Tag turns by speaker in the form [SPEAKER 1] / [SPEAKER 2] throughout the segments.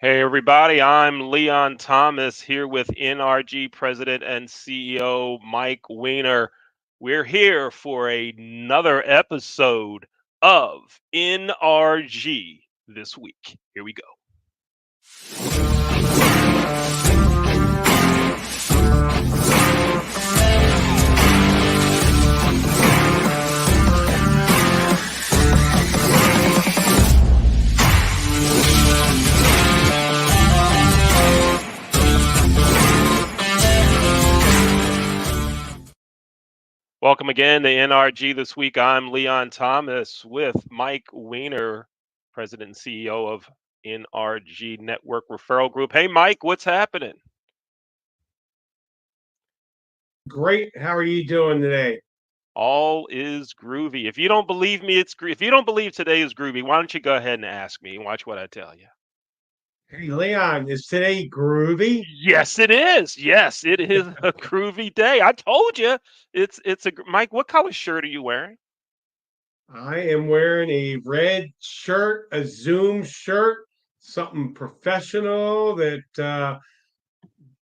[SPEAKER 1] Hey everybody, I'm Leon Thomas here with NRG President and CEO Mike Weiner. We're here for another episode of NRG this week. Here we go. Welcome again to NRG this week. I'm Leon Thomas with Mike Weiner, President and CEO of NRG Network Referral Group. Hey Mike, what's happening?
[SPEAKER 2] Great. How are you doing today?
[SPEAKER 1] All is groovy. If you don't believe me, if you don't believe today is groovy, why don't you go ahead and ask me and watch what I tell you?
[SPEAKER 2] Hey, Leon, is today groovy?
[SPEAKER 1] Yes, it is. Yes, it is a groovy day. I told you. Mike, what color shirt are you wearing?
[SPEAKER 2] I am wearing a red shirt, a Zoom shirt, something professional that the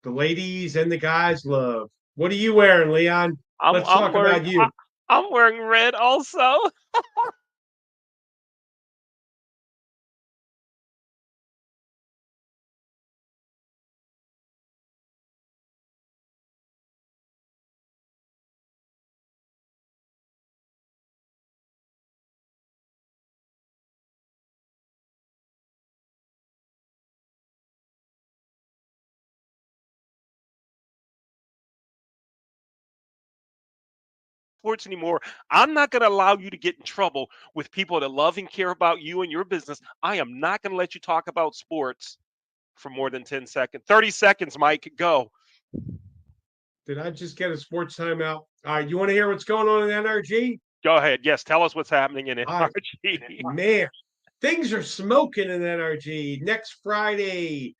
[SPEAKER 2] ladies and the guys love. What are you wearing, Leon?
[SPEAKER 1] I'm
[SPEAKER 2] Let's
[SPEAKER 1] I'm
[SPEAKER 2] talk
[SPEAKER 1] wearing
[SPEAKER 2] about
[SPEAKER 1] I,
[SPEAKER 2] you.
[SPEAKER 1] I'm wearing red also. Sports anymore. I'm not going to allow you to get in trouble with people that love and care about you and your business. I am not going to let you talk about sports for more than 10 seconds. 30 seconds, Mike. Go.
[SPEAKER 2] Did I just get a sports timeout? All right, you want to hear what's going on in NRG?
[SPEAKER 1] Go ahead. Yes, tell us what's happening in
[SPEAKER 2] All right,
[SPEAKER 1] NRG.
[SPEAKER 2] man, things are smoking in NRG. Next Friday,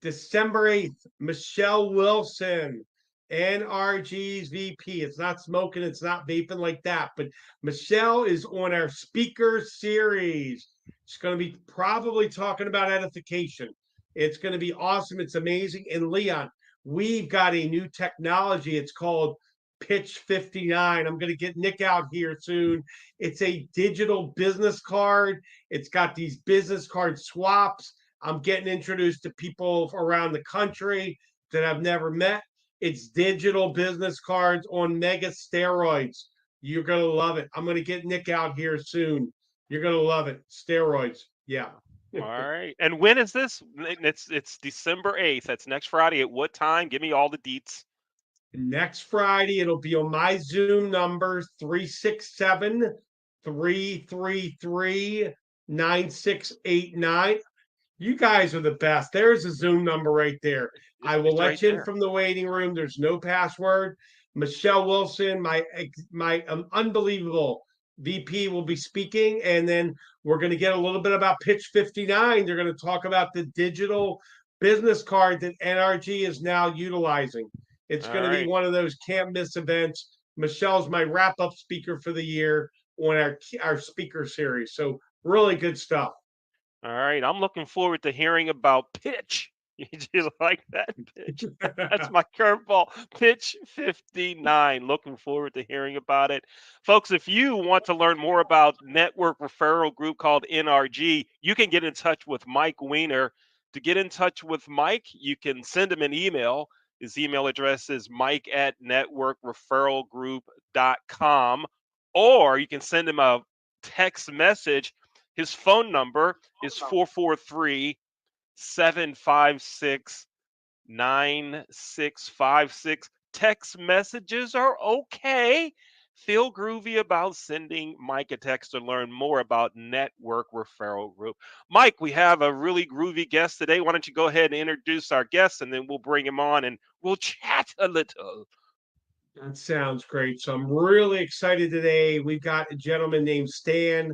[SPEAKER 2] December 8th, Michelle Wilson, NRG's VP. It's not smoking, it's not vaping like that, but Michelle is on our speaker series. She's going to be probably talking about edification. It's going to be awesome. It's amazing. And Leon, we've got a new technology. It's called Pitch 59. I'm going to get Nick out here soon. It's a digital business card. It's got these business card swaps. I'm getting introduced to people around the country that I've never met. It's digital business cards on mega steroids. You're going to love it. I'm going to get Nick out here soon. You're going to love it. Steroids. Yeah.
[SPEAKER 1] All right. And when is this? It's December 8th. That's next Friday. At what time? Give me all the deets.
[SPEAKER 2] Next Friday, it'll be on my Zoom number 367 333 9689. You guys are the best. There's a Zoom number right there. I will
[SPEAKER 1] It's right
[SPEAKER 2] let you in
[SPEAKER 1] there.
[SPEAKER 2] from the waiting room. There's no password. Michelle Wilson, my unbelievable VP, will be speaking, and then we're going to get a little bit about Pitch 59. They're going to talk about the digital business card that NRG is now utilizing. It's
[SPEAKER 1] All
[SPEAKER 2] going to be
[SPEAKER 1] right.
[SPEAKER 2] one of those can't miss events. Michelle's my wrap up speaker for the year on our speaker series. So really good stuff.
[SPEAKER 1] All right. I'm looking forward to hearing about pitch. You just like that pitch? That's my curveball. Pitch 59. Looking forward to hearing about it. Folks, if you want to learn more about Network Referral Group called NRG, you can get in touch with Mike Weiner. To get in touch with Mike, you can send him an email. His email address is mike@networkreferralgroup.com, or you can send him a text message. His phone number is 443 756 9656. Text messages are okay. Feel groovy about sending Mike a text to learn more about Network Referral Group. Mike, we have a really groovy guest today. Why don't you go ahead and introduce our guest and then we'll bring him on and we'll chat a little.
[SPEAKER 2] That sounds great. So I'm really excited today. We've got a gentleman named Stan,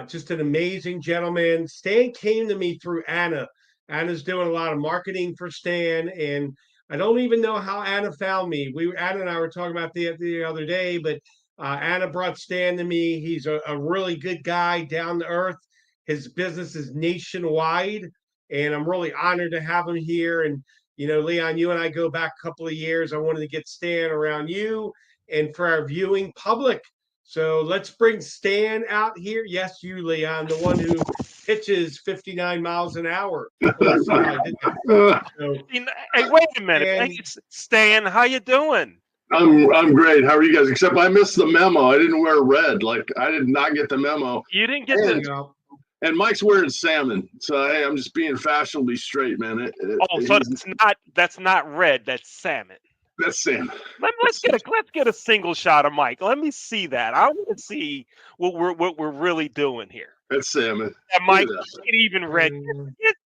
[SPEAKER 2] just an amazing gentleman. Stan came to me through Anna. Anna's doing a lot of marketing for Stan, and I don't even know how Anna found me. Anna and I were talking about the other day, but Anna brought Stan to me. He's a really good guy, down to earth. His business is nationwide, and I'm really honored to have him here. And Leon, you and I go back a couple of years. I wanted to get Stan around you and for our viewing public. So let's bring Stan out here. Yes, you, Leon, the one who pitches 59 miles an hour. We'll see how I did that. So,
[SPEAKER 1] Hey, wait a minute.
[SPEAKER 2] and
[SPEAKER 1] Hey, Stan, how you doing?
[SPEAKER 3] I'm great. How are you guys? Except I missed the memo. I didn't wear red. Like I did not get the memo.
[SPEAKER 1] You didn't get
[SPEAKER 3] And Mike's wearing salmon. So hey, I'm just being fashionably straight, man.
[SPEAKER 1] So that's not red. That's salmon.
[SPEAKER 3] That's salmon.
[SPEAKER 1] Let's get a single shot of Mike. Let me see that. I want to see what we're really doing here.
[SPEAKER 3] That's salmon.
[SPEAKER 1] Yeah, Mike, get even red.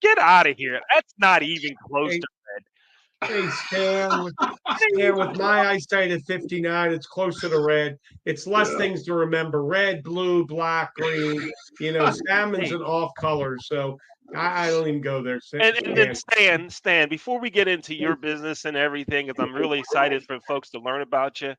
[SPEAKER 1] Get out of here. That's not even close to red.
[SPEAKER 2] Hey, Stan, with my eyesight at 59, it's closer to red. It's less things to remember. Red, blue, black, green. Salmon's an off color. So I don't even go there.
[SPEAKER 1] And then Stan, before we get into your business and everything, because I'm really excited for folks to learn about you,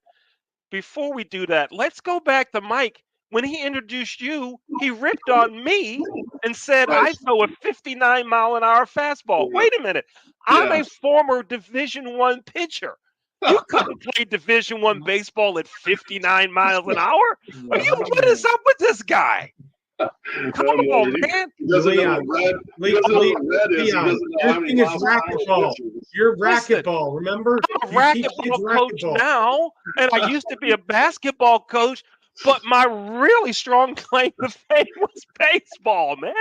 [SPEAKER 1] before we do that, let's go back to Mike. When he introduced you, he ripped on me and said I throw a 59-mile-an-hour fastball. Wait a minute. I'm a former Division I pitcher. You couldn't play Division I baseball at 59 miles an hour? What is up with this guy? Come on, man.
[SPEAKER 2] Leon, your thing is racquetball. You're racquetball, remember?
[SPEAKER 1] I'm a racquetball coach now, and I used to be a basketball coach, but my really strong claim to fame was baseball, man.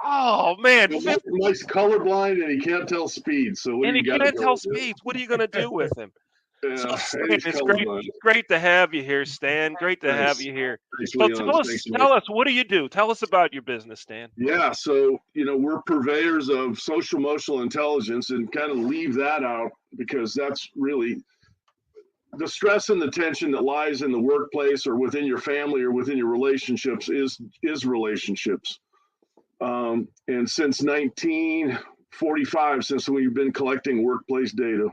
[SPEAKER 1] Oh, man.
[SPEAKER 3] Mike's colorblind, and he can't tell speed.
[SPEAKER 1] He can't tell speeds. What are you going to do with him? So, Stan, it's great to have you here, Stan. Great to have you here. So tell us, what do you do? Tell us about your business, Stan.
[SPEAKER 3] Yeah, so, we're purveyors of social emotional intelligence, and kind of leave that out because that's really the stress and the tension that lies in the workplace or within your family or within your relationships is relationships. And since 1945, since we've been collecting workplace data,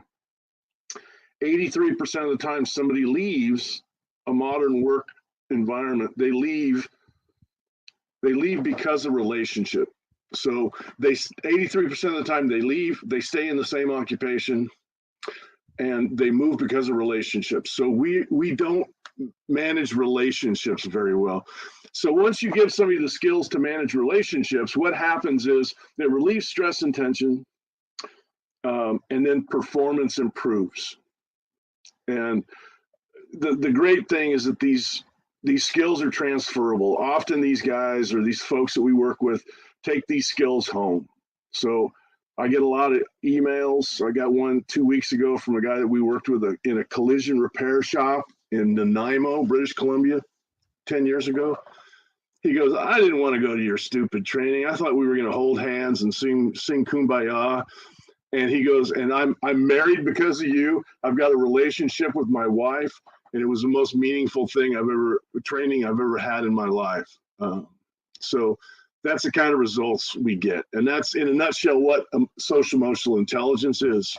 [SPEAKER 3] 83% of the time somebody leaves a modern work environment, they leave because of relationship. So 83% of the time they leave, they stay in the same occupation, and they move because of relationships. So we don't manage relationships very well. So once you give somebody the skills to manage relationships, what happens is they relieve stress and tension, and then performance improves. And the great thing is that these skills are transferable. Often these guys or these folks that we work with take these skills home. So I get a lot of emails. I got one 2 weeks ago from a guy that we worked with in a collision repair shop in Nanaimo, British Columbia, 10 years ago. He goes, I didn't want to go to your stupid training. I thought we were going to hold hands and sing Kumbaya. And he goes, and I'm married because of you. I've got a relationship with my wife, and it was the most meaningful training I've ever had in my life. So that's the kind of results we get. And that's, in a nutshell, what social emotional intelligence is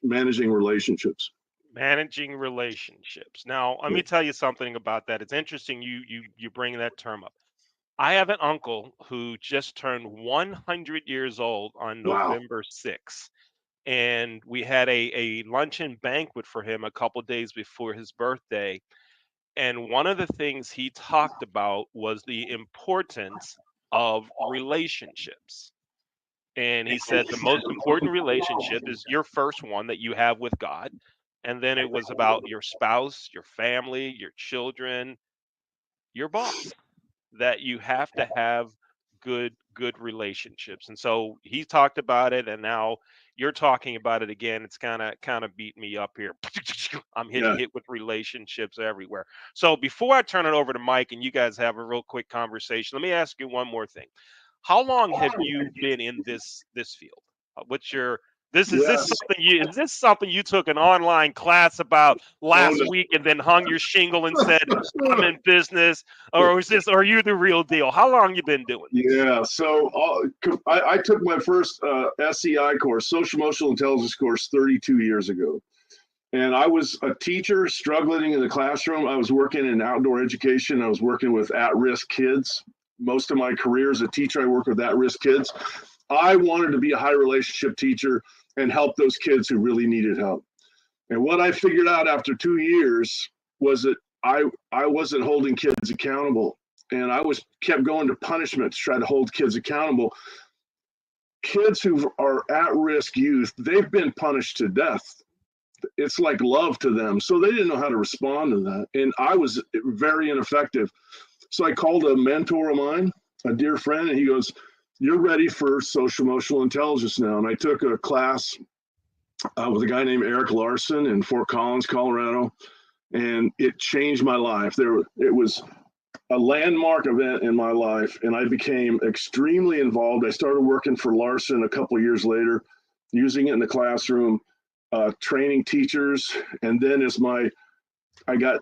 [SPEAKER 3] managing relationships.
[SPEAKER 1] Managing relationships. Now, let me tell you something about that. It's interesting you bring that term up. I have an uncle who just turned 100 years old on November 6th. And we had a luncheon banquet for him a couple days before his birthday. And one of the things he talked about was the importance of relationships. And he said the most important relationship is your first one that you have with God. And then it was about your spouse, your family, your children, your boss, that you have to have good relationships. And so he talked about it, and now you're talking about it again. It's kind of beat me up here. I'm hit with relationships everywhere. So before I turn it over to Mike and you guys have a real quick conversation, let me ask you one more thing. How long have you been in this field? What's your Is this something you took an online class about last week and then hung your shingle and said, I'm in business? Or are you the real deal? How long you been doing this?
[SPEAKER 3] Yeah, so I took my first SEI course, Social Emotional Intelligence course, 32 years ago. And I was a teacher struggling in the classroom. I was working in outdoor education. I was working with at-risk kids. most of my career as a teacher, I work with at-risk kids. I wanted to be a high relationship teacher and help those kids who really needed help. And what I figured out after 2 years was that I wasn't holding kids accountable, and I kept going to punishment to try to hold kids accountable. Kids who are at-risk youth, they've been punished to death. It's like love to them. So they didn't know how to respond to that. And I was very ineffective. So I called a mentor of mine, a dear friend, and he goes, "You're ready for social emotional intelligence now." And I took a class with a guy named Eric Larson in Fort Collins, Colorado, and it changed my life. It was a landmark event in my life, and I became extremely involved. I started working for Larson a couple of years later, using it in the classroom, training teachers. And then I got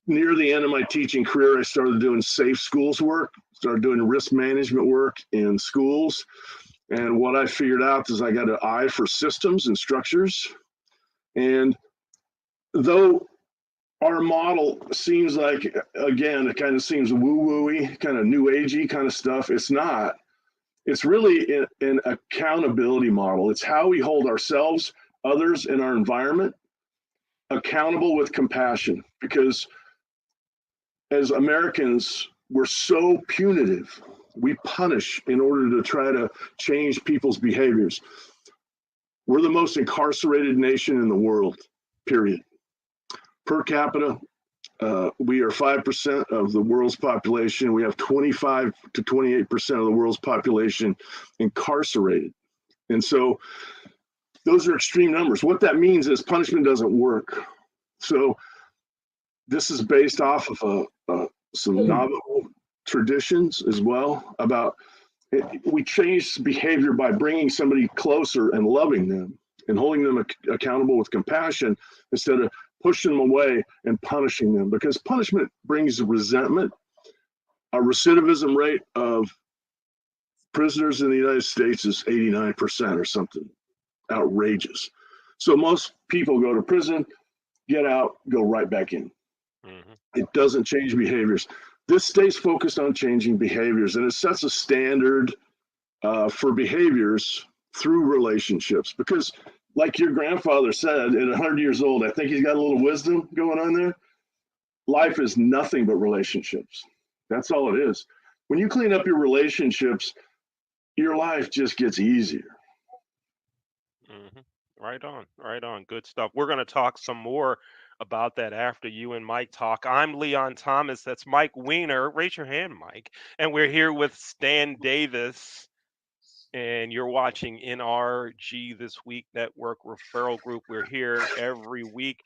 [SPEAKER 3] near the end of my teaching career, I started doing safe schools work, started doing risk management work in schools. And what I figured out is I got an eye for systems and structures. And though our model seems like, again, it kind of seems woo-woo-y, kind of new agey kind of stuff, it's not. It's really an accountability model. It's how we hold ourselves, others, and our environment accountable with compassion. Because as Americans, we're so punitive. We punish in order to try to change people's behaviors. We're the most incarcerated nation in the world, period. Per capita, we are 5% of the world's population. We have 25 to 28% of the world's population incarcerated. And so those are extreme numbers. What that means is punishment doesn't work. So this is based off of some Navajo traditions as well about we change behavior by bringing somebody closer and loving them and holding them accountable with compassion instead of pushing them away and punishing them, because punishment brings resentment. A recidivism rate of prisoners in the United States is 89% or something outrageous. So most people go to prison, get out, go right back in. Mm-hmm. It doesn't change behaviors. This stays focused on changing behaviors, and it sets a standard for behaviors through relationships. Because like your grandfather said, at 100 years old, I think he's got a little wisdom going on there. Life is nothing but relationships. That's all it is. When you clean up your relationships, your life just gets easier.
[SPEAKER 1] Mm-hmm. Right on, right on. Good stuff. We're going to talk some more about that after you and Mike talk. I'm Leon Thomas. That's Mike Weiner. Raise your hand, Mike. And we're here with Stan Davis. And you're watching NRG This Week, Network Referral Group. We're here every week.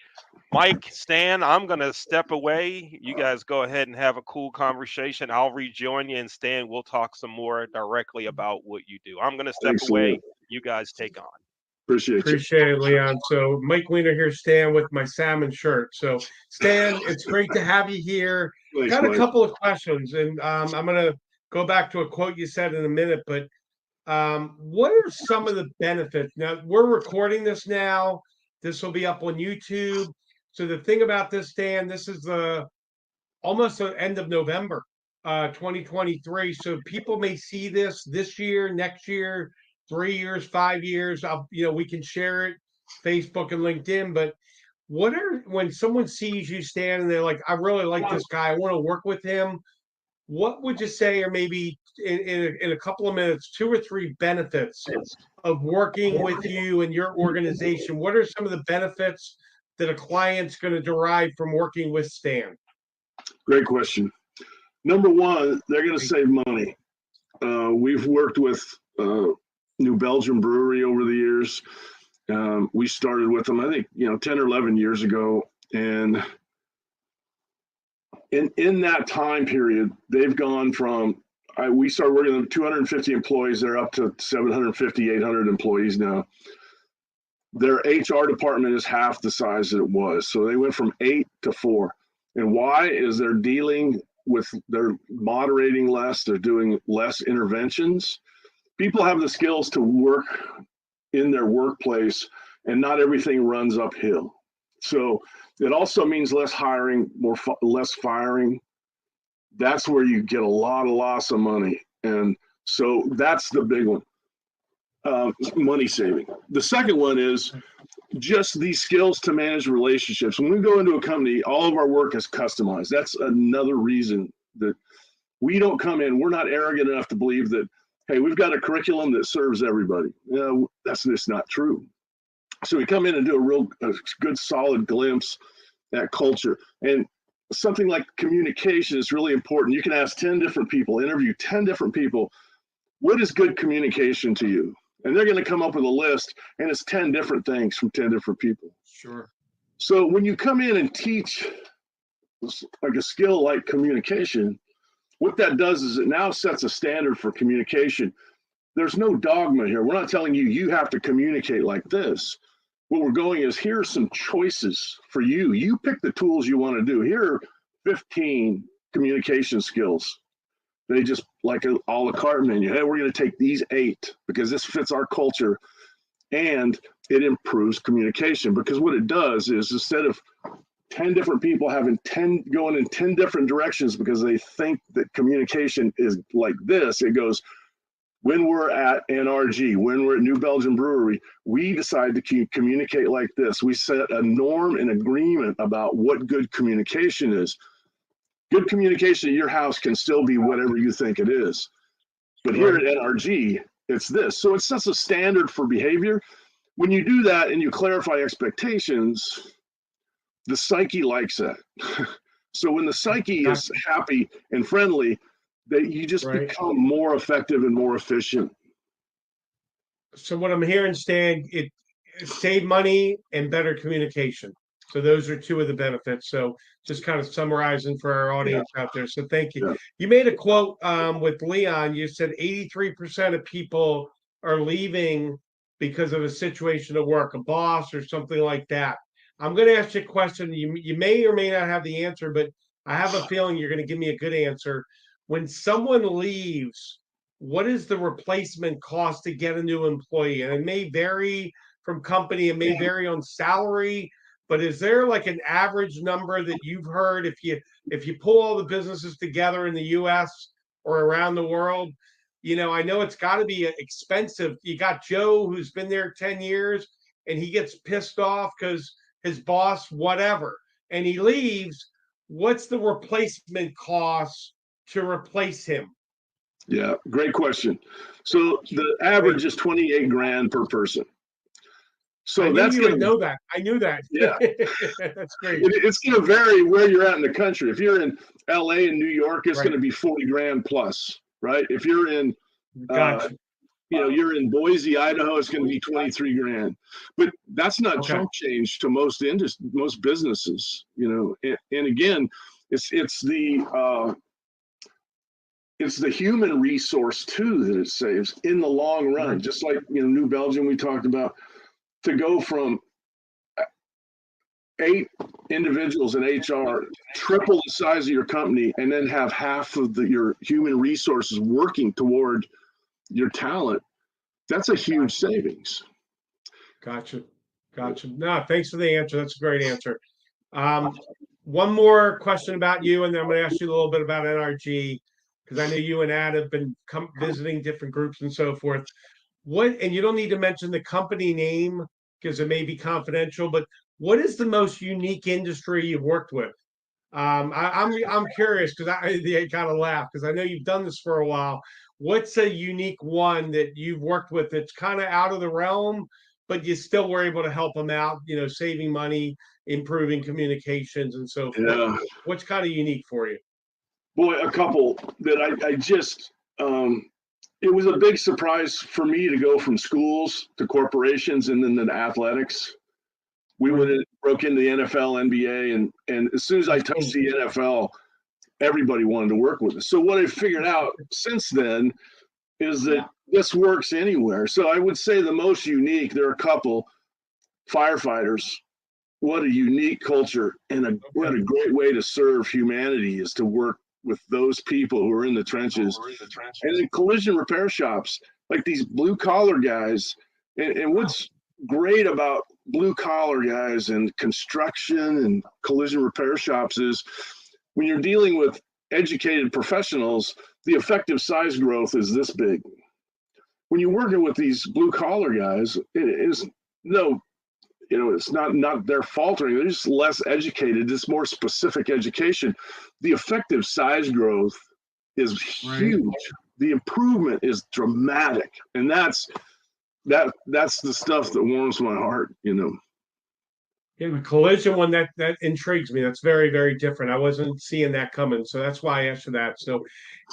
[SPEAKER 1] Mike, Stan, I'm going to step away. You guys go ahead and have a cool conversation. I'll rejoin you, and Stan, we'll talk some more directly about what you do. I'm going to step away. Leon. You guys take on.
[SPEAKER 2] Appreciate it, Leon. So Mike Weiner here, Stan, with my salmon shirt. So Stan, it's great to have you here. Thanks, got a Mike. Couple of questions, and I'm going to go back to a quote you said in a minute, but what are some of the benefits? Now, we're recording this now. This will be up on YouTube. So the thing about this, Stan, this is almost the end of November, 2023. So people may see this year, next year, 3 years, 5 years. We can share it, Facebook and LinkedIn. But when someone sees you, Stan, and they're like, "I really like this guy. I want to work with him." What would you say are maybe in a couple of minutes, 2 or 3 benefits of working with you and your organization? What are some of the benefits that a client's going to derive from working with Stan?
[SPEAKER 3] Great question. Number one, they're going to save money. We've worked with New Belgium Brewery over the years. We started with them, I think, 10 or 11 years ago. And in that time period, they've gone from, we started working with 250 employees. They're up to 750, 800 employees now. Their HR department is half the size that it was. So they went from 8 to 4. And why is they're moderating less, they're doing less interventions. People have the skills to work in their workplace, and not everything runs uphill. So it also means less hiring, less firing. that's where you get a lot of loss of money. And so that's the big one, money saving. The second one is just these skills to manage relationships. When we go into a company, all of our work is customized. That's another reason that we don't come in. We're not arrogant enough to believe that, hey, we've got a curriculum that serves everybody. That's just not true. So we come in and do a good, solid glimpse at culture. And something like communication is really important. You can ask 10 different people, interview 10 different people, what is good communication to you? And they're going to come up with a list, and it's 10 different things from 10 different people.
[SPEAKER 2] Sure.
[SPEAKER 3] So when you come in and teach like a skill like communication, what that does is it now sets a standard for communication. There's no dogma here. We're not telling you, you have to communicate like this. What we're going is, here are some choices for you. You pick the tools you want to do. Here are 15 communication skills. They just like a la carte menu. Hey, we're going to take these 8 because this fits our culture, and it improves communication. Because what it does is, instead of 10 different people having 10 going in 10 different directions because they think that communication is like this, it goes, when we're at NRG, when we're at New Belgium Brewery, we decide to communicate like this. We set a norm and agreement about what good communication is. Good communication at your house can still be whatever you think it is. But here at NRG, it's this. So it sets a standard for behavior. When you do that and you clarify expectations, the psyche likes that. So when the psyche is happy and friendly, that you just become more effective and more efficient.
[SPEAKER 2] So what I'm hearing, Stan, it save money and better communication. So those are 2 of the benefits. So just kind of summarizing for our audience out there. So thank you. You made a quote with Leon. You said 83% of people are leaving because of a situation at work, a boss or something like that. I'm going to ask you a question. You may or may not have the answer, but I have a feeling you're going to give me a good answer. When someone leaves, what is the replacement cost to get a new employee? And it may vary from company, it may vary on salary, but is there like an average number that you've heard if you pull all the businesses together in the US or around the world? I know it's got to be expensive. You got Joe, who's been there 10 years, and he gets pissed off because his boss, whatever, and he leaves. What's the replacement cost to replace him?
[SPEAKER 3] Yeah, great question. So the average is 28 grand per person. So that's going to
[SPEAKER 2] know that. I knew that.
[SPEAKER 3] Yeah,
[SPEAKER 2] that's great.
[SPEAKER 3] It's going to vary where you're at in the country. If you're in LA and New York, it's going to be 40 grand plus, right? If you're in, you're in Boise, Idaho, it's going to be 23 grand. But that's not chump change to most businesses, And again, it's the human resource too that it saves in the long run. Just like New Belgium we talked about, to go from 8 individuals in HR, triple the size of your company, and then have half of your human resources working toward your talent. That's a huge savings.
[SPEAKER 2] Gotcha. No, thanks for the answer. That's a great answer. One more question about you, and then I'm going to ask you a little bit about NRG, because I know you and Ad have been visiting different groups and so forth. And you don't need to mention the company name because it may be confidential, but what is the most unique industry you've worked with? I'm curious because I kind of laugh because I know you've done this for a while. What's a unique one that you've worked with that's kind of out of the realm, but you still were able to help them out, saving money, improving communications and so forth?
[SPEAKER 3] Yeah.
[SPEAKER 2] What's kind of unique for you?
[SPEAKER 3] Boy, a couple that I just, it was a big surprise for me to go from schools to corporations and then to athletics. We broke into the NFL, NBA, and as soon as I touched the NFL, everybody wanted to work with us. So what I figured out since then is that this works anywhere. So I would say the most unique, there are a couple, firefighters. What a unique culture, and what a great way to serve humanity is to work with those people who are in the trenches. And in collision repair shops, like these blue collar guys, and what's great about blue collar guys and construction and collision repair shops is when you're dealing with educated professionals, the effective size growth is this big. When you're working with these blue collar guys, it is no, it's not their fault or anything. They're just less educated. It's more specific education. The effective size growth is huge. Right. The improvement is dramatic, and that's the stuff that warms my heart.
[SPEAKER 2] Yeah, the collision one that intrigues me. That's very, very different. I wasn't seeing that coming, so that's why I asked for that. So,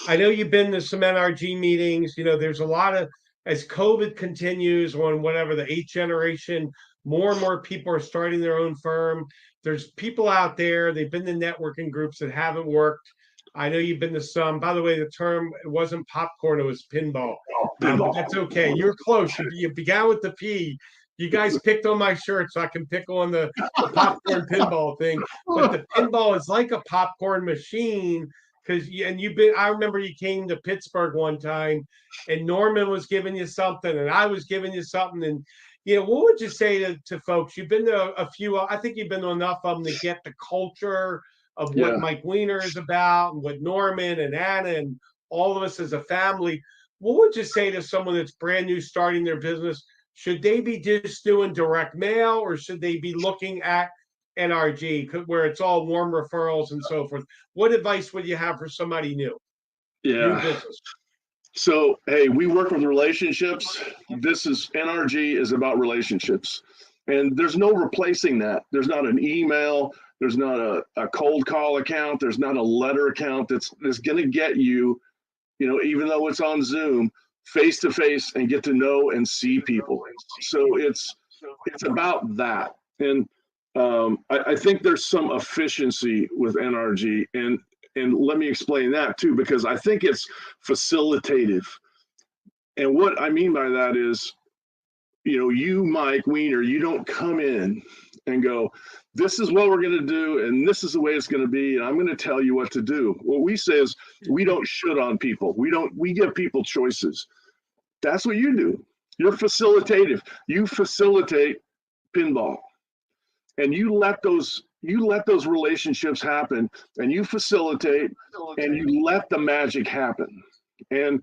[SPEAKER 2] I know you've been to some NRG meetings. There's a lot of, as COVID continues on whatever the 8th generation, more and more people are starting their own firm. There's people out there. They've been to networking groups that haven't worked. I know you've been to some. By the way, the term, it wasn't popcorn; it was pinball. But that's okay. You're close. You began with the P. You guys picked on my shirt, so I can pick on the popcorn pinball thing. But the pinball is like a popcorn machine because I remember you came to Pittsburgh one time, and Norman was giving you something, and I was giving you something, and what would you say to folks? You've been to a few. I think you've been to enough of them to get the culture of what Mike Weiner is about, and what Norman and Anna and all of us as a family. What would you say to someone that's brand new starting their business? Should they be just doing direct mail, or should they be looking at NRG where it's all warm referrals and so forth? What advice would you have for somebody new?
[SPEAKER 3] Yeah.
[SPEAKER 2] New business.
[SPEAKER 3] So, hey, we work with relationships. NRG is about relationships. And there's no replacing that. There's not an email. There's not a cold call account. There's not a letter account that's going to get you, even though it's on Zoom, face to face and get to know and see people. So it's about that. And I think there's some efficiency with NRG, and let me explain that too, because I think it's facilitative. And what I mean by that is, you, Mike Weiner, you don't come in and go, this is what we're going to do, and this is the way it's going to be, and I'm going to tell you what to do. What we say is we don't shit on people. We give people choices. That's what you do. You're facilitative. You facilitate pinball, and you let those relationships happen, and you facilitate, and you let the magic happen. And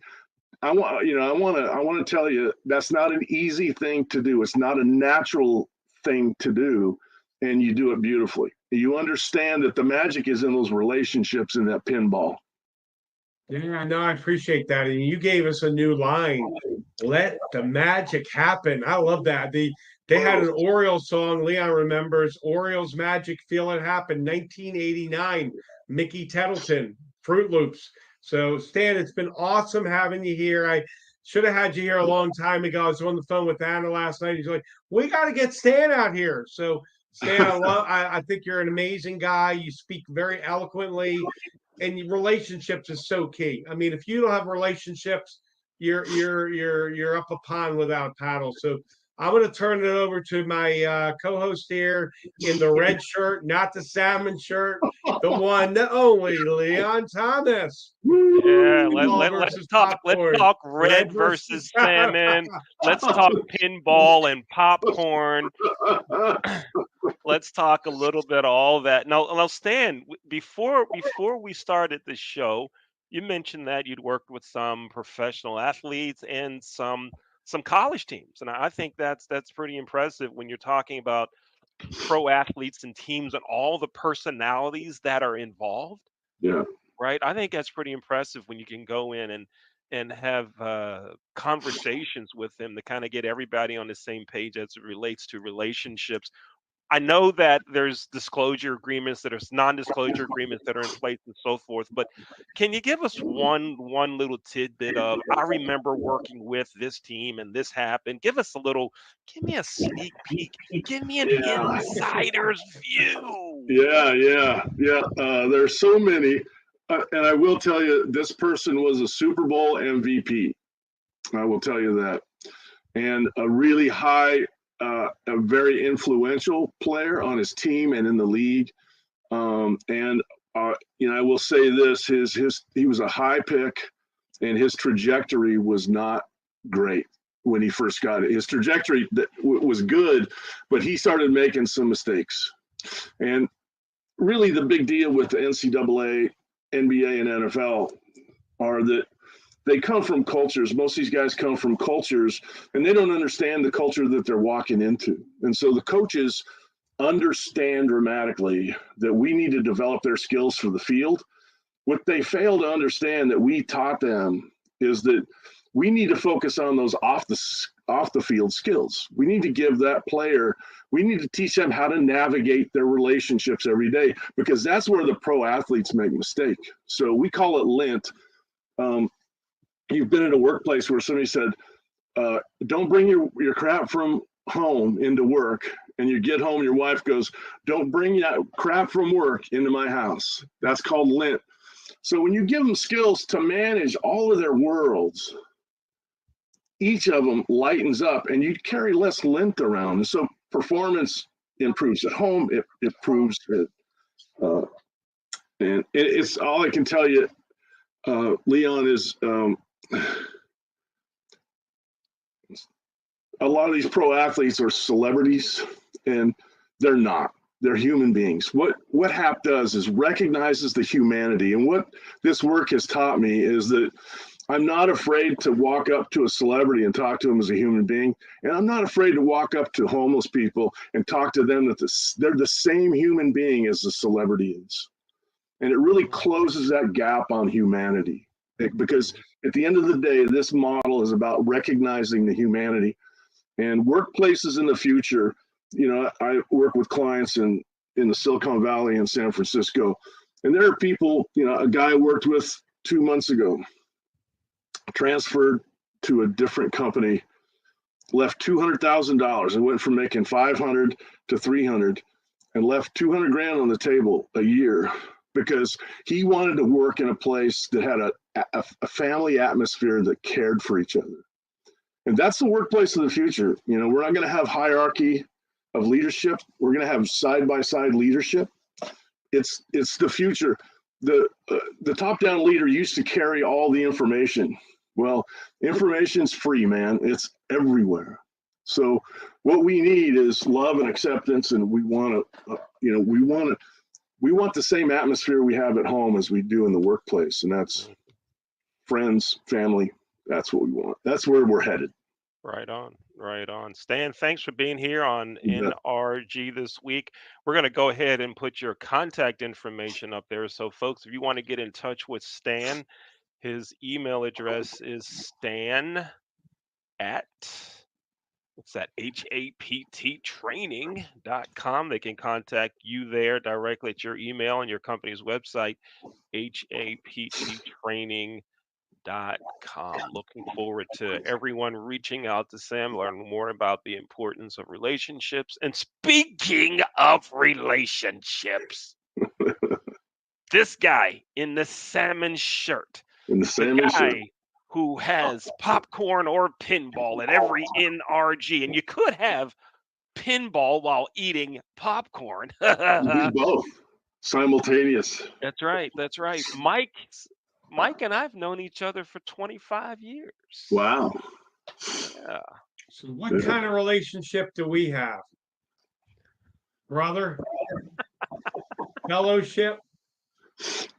[SPEAKER 3] I want to tell you, that's not an easy thing to do. It's not a natural thing to do, and you do it beautifully. You understand that the magic is in those relationships in that pinball.
[SPEAKER 2] Yeah, no, I appreciate that. And you gave us a new line. Let the magic happen. I love that. They had an Orioles song, Leon remembers, Orioles Magic, Feel It Happen, 1989, Mickey Tettleton, Fruit Loops. So, Stan, it's been awesome having you here. I should have had you here a long time ago. I was on the phone with Anna last night. He's like, we got to get Stan out here. So, Stan, I think you're an amazing guy. You speak very eloquently, and relationships is so key. I mean, if you don't have relationships, you're up a pond without a paddle. So I'm going to turn it over to my co-host here in the red shirt, not the salmon shirt, the one, the only Leon Thomas.
[SPEAKER 1] Yeah, let's talk. Let's talk red versus salmon. Let's talk pinball and popcorn. Let's talk a little bit of all that. Now, Stan, before we started the show, you mentioned that you'd worked with some professional athletes and some college teams, and I think that's pretty impressive when you're talking about pro athletes and teams and all the personalities that are involved.
[SPEAKER 3] Yeah.
[SPEAKER 1] Right. I think that's pretty impressive when you can go in and have conversations with them to kind of get everybody on the same page as it relates to relationships. I know that there's disclosure agreements, that there's non-disclosure agreements that are in place and so forth, but can you give us one little tidbit of, I remember working with this team and this happened? Give me a sneak peek. Give me an insider's view.
[SPEAKER 3] Yeah. There's so many. And I will tell you, this person was a Super Bowl MVP. I will tell you that. And a really high, a very influential player on his team and in the league. I will say this, he was a high pick, and his trajectory was not great when he first got it. His trajectory was good, but he started making some mistakes. And really the big deal with the NCAA NBA and NFL are that they come from cultures. Most of these guys come from cultures, and they don't understand the culture that they're walking into. And so the coaches understand dramatically that we need to develop their skills for the field. What they fail to understand that we taught them is that we need to focus on those off the field skills. We need to give that player, we need to teach them how to navigate their relationships every day, because that's where the pro athletes make mistake. So we call it lint. You've been in a workplace where somebody said, don't bring your crap from home into work, and you get home and your wife goes, don't bring that crap from work into my house. That's called lint. So when you give them skills to manage all of their worlds, each of them lightens up, and you carry less lint around. And so performance improves at home. It improves it. And it's all I can tell you, Leon, is a lot of these pro athletes are celebrities, and they're not. They're human beings. What HAP does is recognizes the humanity. And what this work has taught me is that I'm not afraid to walk up to a celebrity and talk to them as a human being. And I'm not afraid to walk up to homeless people and talk to them that they're the same human being as the celebrity is. And it really closes that gap on humanity. Because at the end of the day, this model is about recognizing the humanity. And workplaces in the future, I work with clients in the Silicon Valley and San Francisco. And there are people, a guy I worked with 2 months ago, transferred to a different company, left $200,000 and went from making 500 to 300 and left 200 grand on the table a year because he wanted to work in a place that had a family atmosphere that cared for each other. And that's the workplace of the future. We're not going to have hierarchy of leadership. We're going to have side-by-side leadership. It's the future. The top-down leader used to carry all the information. Well, information's free, man. It's everywhere. So what we need is love and acceptance, and we want the same atmosphere we have at home as we do in the workplace, and that's friends, family. That's what we want. That's where we're headed.
[SPEAKER 1] Right on, right on. Stan, thanks for being here on NRG this week. We're going to go ahead and put your contact information up there. So folks, if you want to get in touch with Stan, his email address is stan@, what's that, HAPTtraining.com. They can contact you there directly at your email and your company's website, HAPTtraining.com. Looking forward to everyone reaching out to Sam, learning more about the importance of relationships. And speaking of relationships, this guy in the salmon shirt, the guy who has popcorn or pinball at every NRG, and you could have pinball while eating popcorn.
[SPEAKER 3] Do both simultaneous.
[SPEAKER 1] That's right. That's right. Mike and I've known each other for 25 years.
[SPEAKER 3] Wow.
[SPEAKER 1] Yeah.
[SPEAKER 2] So what kind of relationship do we have? Brother? Fellowship?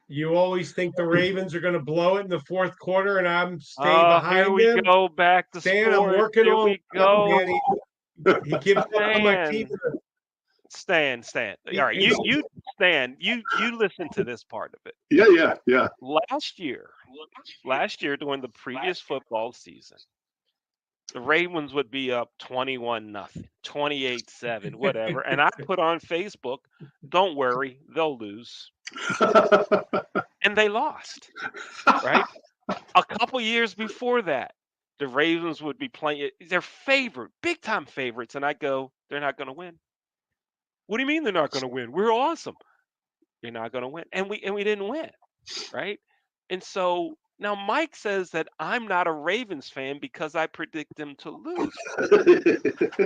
[SPEAKER 2] You always think the Ravens are going to blow it in the fourth quarter, and I'm staying behind
[SPEAKER 1] them. Here we go back to
[SPEAKER 2] Stan,
[SPEAKER 1] sports.
[SPEAKER 2] I'm working
[SPEAKER 1] here
[SPEAKER 2] on
[SPEAKER 1] we go.
[SPEAKER 2] He gives up on my team.
[SPEAKER 1] Stan. All right, you Stan, you listen to this part of it.
[SPEAKER 3] Yeah.
[SPEAKER 1] Last year during the previous football season, the Ravens would be up 21-0, 28-7, whatever. And I put on Facebook, don't worry, they'll lose. And they lost, right? A couple years before that, the Ravens would be playing their favorite, big-time favorites, and I go, they're not going to win. What do you mean they're not going to win? We're awesome. You're not going to win. And we didn't win, right? And so now Mike says that I'm not a Ravens fan because I predict them to lose.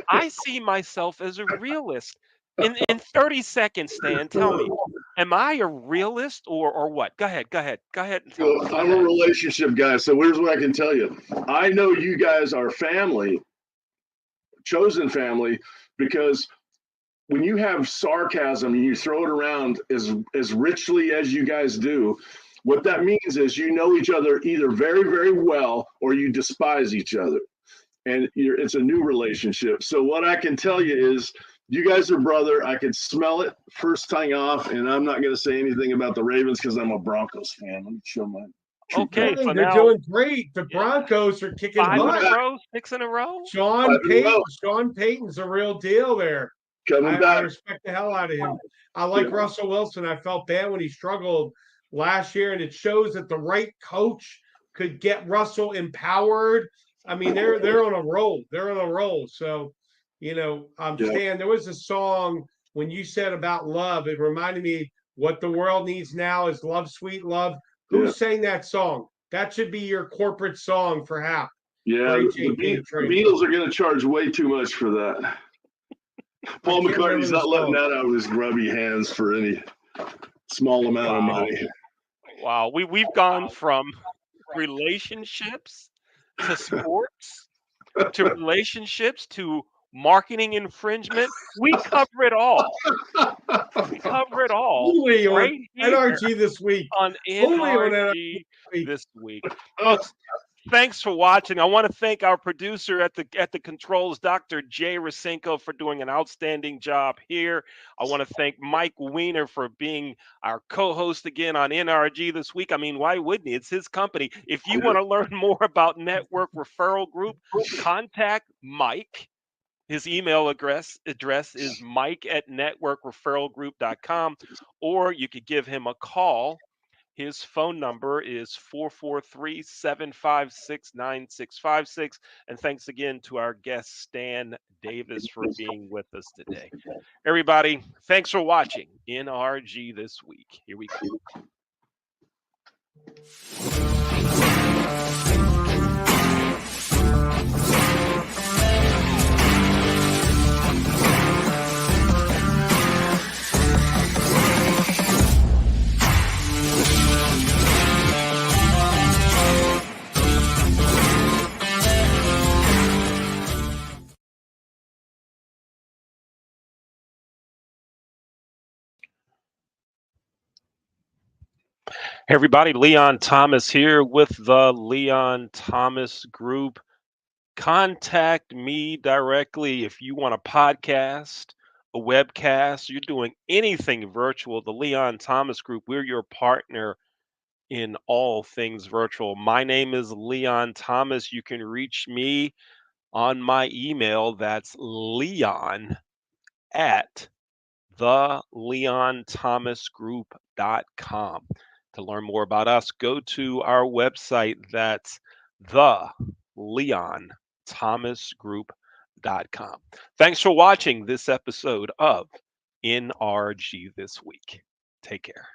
[SPEAKER 1] I see myself as a realist. In 30 seconds, Stan, tell me, am I a realist or what? Go ahead and tell me.
[SPEAKER 3] I'm a relationship guy, so here's what I can tell you. I know you guys are family, chosen family, because when you have sarcasm and you throw it around as richly as you guys do, What that means is you know each other either very, very well or you despise each other. And it's a new relationship. So what I can tell you is you guys are brother. I can smell it first time off, and I'm not going to say anything about the Ravens because I'm a Broncos fan. Let me show my.
[SPEAKER 1] Okay,
[SPEAKER 2] Hey,
[SPEAKER 1] so
[SPEAKER 2] they're
[SPEAKER 1] now
[SPEAKER 2] doing great. The Broncos are kicking
[SPEAKER 1] 5 in
[SPEAKER 2] butt.
[SPEAKER 1] a row, 6 in a row.
[SPEAKER 2] Sean Payton's a real deal there.
[SPEAKER 3] Coming
[SPEAKER 2] I
[SPEAKER 3] back.
[SPEAKER 2] respect the hell out of him. I like Russell Wilson. I felt bad when he struggled last year, and it shows that the right coach could get Russell empowered. I mean, they're on a roll. They're on a roll. So, Stan, there was a song when you said about love. It reminded me what the world needs now is love, sweet love. Who sang that song? That should be your corporate song for HAP.
[SPEAKER 3] Yeah, the Beatles are going to charge way too much for that. Paul McCartney's not letting that out of his grubby hands for any small amount of money.
[SPEAKER 1] Wow, we've gone from relationships to sports to relationships to marketing infringement. We cover it all. We cover it all
[SPEAKER 2] Only
[SPEAKER 1] right
[SPEAKER 2] on
[SPEAKER 1] here
[SPEAKER 2] NRG This Week.
[SPEAKER 1] on
[SPEAKER 2] Only on
[SPEAKER 1] NRG This Week. Folks, thanks for watching. I want to thank our producer at the controls, Dr. Jay Rasenko, for doing an outstanding job here. I want to thank Mike Weiner for being our co-host again on NRG This Week. I mean, why wouldn't he? It's his company. If you want to learn more about Network Referral Group, contact Mike. His email address is mike@networkreferralgroup.com, or you could give him a call. His phone number is 443-756-9656. And thanks again to our guest, Stan Davis, for being with us today. Everybody, thanks for watching NRG This Week. Here we go. Hey everybody, Leon Thomas here with the Leon Thomas Group. Contact me directly if you want a podcast, a webcast, you're doing anything virtual. The Leon Thomas Group, we're your partner in all things virtual. My name is Leon Thomas. You can reach me on my email. That's leon@theleonthomasgroup.com. To learn more about us, go to our website. That's theleonthomasgroup.com. Thanks for watching this episode of NRG This Week. Take care.